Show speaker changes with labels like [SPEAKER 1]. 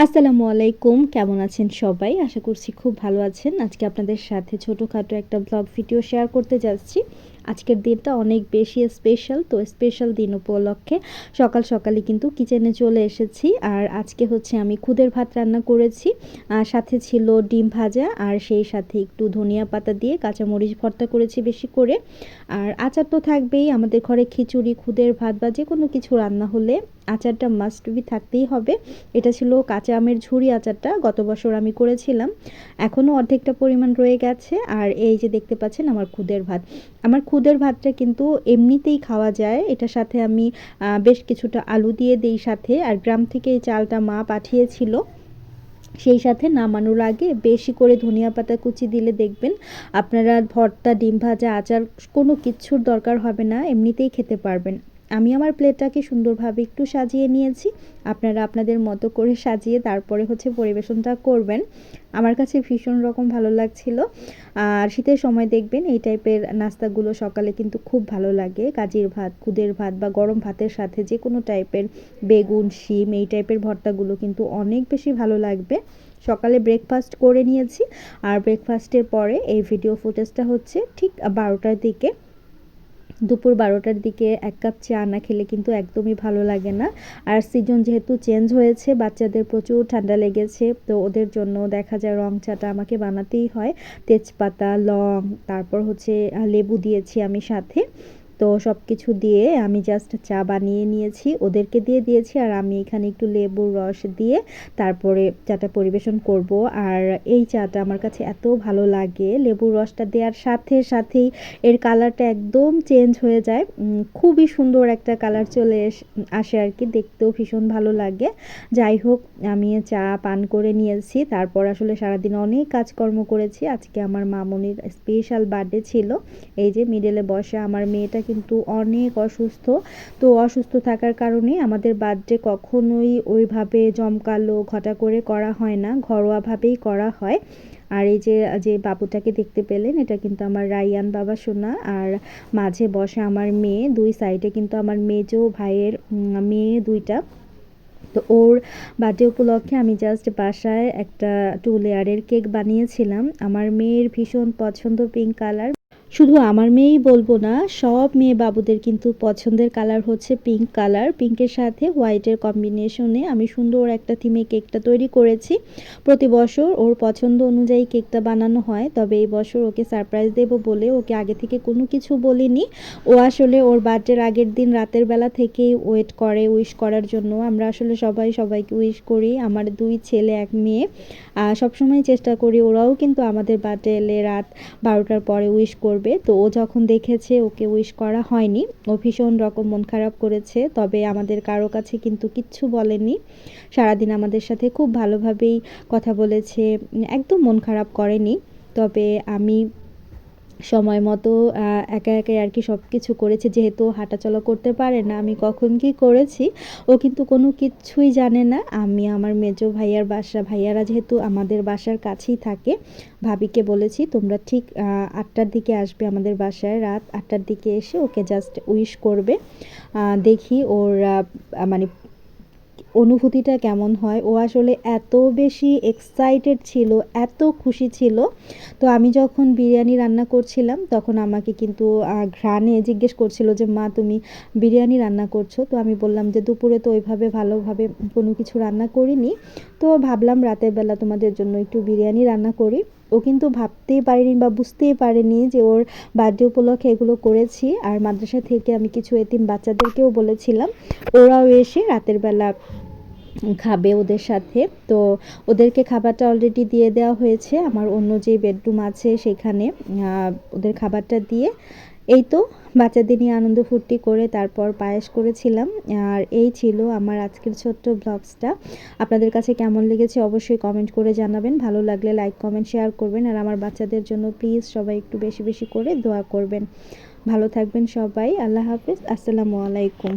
[SPEAKER 1] আসসালামু আলাইকুম। কেমন আছেন সবাই? আশা করছি খুব ভালো আছেন। আজকে আপনাদের সাথে ছোটখাটো একটা ব্লগ ভিডিও শেয়ার করতে যাচ্ছি। আজকের দিনটা অনেক বেশি স্পেশাল। তো স্পেশাল দিন উপলক্ষে সকাল সকালই কিন্তু কিচেনে চলে এসেছি। আর আজকে হচ্ছে আমি খুদের ভাত রান্না করেছি। সাথে ছিল ডিম ভাজা আর সেই সাথে একটু ধনিয়া পাতা দিয়ে কাঁচামরিচ ভর্তা করেছি বেশি করে। আর আচার তো থাকবেই। আমাদের ঘরে খিচুড়ি, খুদের ভাত বা যেকোনো কিছু রান্না হলে আচারটা মাস্ট বি থাকতেই হবে। এটা ছিল কাঁচা আমের ঝুরি আচারটা, গত বছর আমি করেছিলাম। এখনও অর্ধেকটা পরিমাণ রয়ে গেছে। আর এই যে দেখতে পাচ্ছেন আমার খুদের ভাত। আমার খুদের ভাতটা কিন্তু এমনিতেই খাওয়া যায়। এটার সাথে আমি বেশ কিছুটা আলু দিয়ে দেই সাথে। আর গ্রাম থেকে এই চালটা মা পাঠিয়েছিল। সেই সাথে নামানোর আগে বেশি করে ধনিয়া পাতা কুচি দিলে দেখবেন আপনারা ভর্তা, ডিম ভাজা, আচার কোনো কিচ্ছুর দরকার হবে না, এমনিতেই খেতে পারবেন। আমি আমার প্লেটটাকে সুন্দরভাবে একটু সাজিয়ে নিয়েছি। আপনারা আপনাদের মতো করে সাজিয়ে তারপরে হচ্ছে পরিবেশনটা করবেন। আমার কাছে ভীষণ রকম ভালো লাগছিল। আর শীতের সময় দেখবেন এই টাইপের নাস্তাগুলো সকালে কিন্তু খুব ভালো লাগে। কাজির ভাত, খুদের ভাত বা গরম ভাতের সাথে যে কোনো টাইপের বেগুন, শিম এই টাইপের ভর্তাগুলো কিন্তু অনেক বেশি ভালো লাগবে। সকালে ব্রেকফাস্ট করে নিয়েছি। আর ব্রেকফাস্টের পরে এই ভিডিও ফুটেজটা হচ্ছে ঠিক 12টার দিকে। দুপুর 12টার দিকে 1 কাপ চা না খেলে কিন্তু একদমই ভালো লাগে না। আর সিজন যেহেতু চেঞ্জ হয়েছে, বাচ্চাদের প্রচুর ঠান্ডা লেগেছে, তো ওদের জন্য দেখা যায় রং চাটা আমাকে বানাতেই হয়। তেজপাতা, লং, তারপর হচ্ছে লেবু দিয়েছি আমি সাথে। তো সব কিছু দিয়ে আমি জাস্ট চা বানিয়ে নিয়েছি, ওদেরকে দিয়ে দিয়েছি। আর আমি এখানে একটু লেবুর রস দিয়ে তারপরে চাটা পরিবেশন করব। আর এই চাটা আমার কাছে এত ভালো লাগে, লেবুর রসটা দেওয়ার সাথে সাথেই এর কালারটা একদম চেঞ্জ হয়ে যায়। খুবই সুন্দর একটা কালার চলে আসে আর কি, দেখতেও ভীষণ ভালো লাগে। যাই হোক, আমি চা পান করে নিয়েছি। তারপর আসলে সারাদিন অনেক কাজকর্ম করেছি। আজকে আমার মামনির স্পেশাল বার্থডে ছিল। এই যে মিডলে বসে আমার মেয়েটা কিন্তু অনেক অসুস্থ। তো অসুস্থ থাকার কারণে আমাদের বার্থডে কখনোই ওইভাবে জমকালো ঘটা করে করা হয় না, ঘরোয়াভাবেই করা হয়। আর এই যে যে বাবুটাকে দেখতে পেলেন, এটা কিন্তু আমার রাইয়ান বাবা সোনা। আর মাঝে বসে আমার মেয়ে, দুই সাইডে কিন্তু আমার মেজো ভাইয়ের মেয়ে দুইটা। তো ওর বার্থডে উপলক্ষে আমি জাস্ট বাসায় একটা 2 লেয়ারের কেক বানিয়েছিলাম। আমার মেয়ের ভীষণ পছন্দ পিঙ্ক কালার। শুধু আমার মেয়েই বলবো না, সব মেয়ে বাবুদের কিন্তু পছন্দের কালার হচ্ছে পিঙ্ক কালার। পিঙ্কের সাথে হোয়াইটের কম্বিনেশনে আমি সুন্দর একটা থিমে কেকটা তৈরি করেছি। প্রতি বছর ওর পছন্দ অনুযায়ী কেকটা বানানো হয়, তবে এই বছর ওকে সারপ্রাইজ দেবো বলে ওকে আগে থেকে কোনো কিছু বলিনি। ও আসলে ওর বার্থডের আগের দিন রাতের বেলা থেকেই ওয়েট করে উইশ করার জন্য। আমরা আসলে সবাই সবাইকে উইশ করি, আমার 2 ছেলে 1 মেয়ে। সবসময় চেষ্টা করি ওরাও কিন্তু আমাদের বার্থডে এলে রাত 12টার পরে উইশ করবে। তো ও যখন দেখেছে ওকে উইশ করা হয়নি, ও ভীষণ রকম মন খারাপ করেছে। তবে আমাদের কারো কাছে কিন্তু কিচ্ছু বলেনি। সারাদিন আমাদের সাথে খুব ভালোভাবেই কথা বলেছে, একদম মন খারাপ করেনি। তবে আমি সময় মতো একা একাই আর কি সব কিছু করেছি। যেহেতু হাঁটাচলা করতে পারে না, আমি কখন কি করেছি ও কিন্তু কোনো কিচ্ছুই জানে না। আমি আমার মেজো ভাইয়ার বাসা, ভাইয়ারা যেহেতু আমাদের বাসার কাছেই থাকে, ভাবিকে বলেছি তোমরা ঠিক 8টার দিকে আসবে আমাদের বাসায়। রাত 8টার দিকে এসে ওকে জাস্ট উইশ করবে। দেখি ওর মানে অনুভূতিটা কেমন হয়। ও আসলে এত বেশি এক্সাইটেড ছিল, এত খুশি ছিল। তো আমি যখন বিরিয়ানি রান্না করছিলাম তখন আমাকে কিন্তু ঘ্রাণে জিজ্ঞেস করছিল যে মা তুমি বিরিয়ানি রান্না করছো? তো আমি বললাম যে দুপুরে তো ওইভাবে ভালোভাবে কোনো কিছু রান্না করিনি, তো ভাবলাম রাতের বেলা তোমাদের জন্য একটু বিরিয়ানি রান্না করি। ও কিন্তু ভাবতেই পারেনি বা বুঝতেই পারেনি যে ওর বার্থডে উপলক্ষে এগুলো করেছি। আর মাদ্রাসা থেকে আমি কিছু এতিম বাচ্চাদেরকেও বলেছিলাম, ওরাও এসে রাতের বেলা খাবে ওদের সাথে। তো ওদেরকে খাবারটা অলরেডি দিয়ে দেওয়া হয়েছে। আমার অন্য যে বেডরুম আছে সেখানে ওদের খাবারটা দিয়ে এই তো বাচ্চাদের নিয়ে আনন্দ ফুর্তি করে তারপর পায়েস করেছিলাম। আর এই ছিল আমার আজকের ছোট্ট ব্লগসটা। আপনাদের কাছে কেমন লেগেছে অবশ্যই কমেন্ট করে জানাবেন। ভালো লাগলে লাইক, কমেন্ট, শেয়ার করবেন। আর আমার বাচ্চাদের জন্য প্লিজ সবাই একটু বেশি বেশি করে দোয়া করবেন। ভালো থাকবেন সবাই। আল্লাহ হাফেজ। আসসালামু আলাইকুম।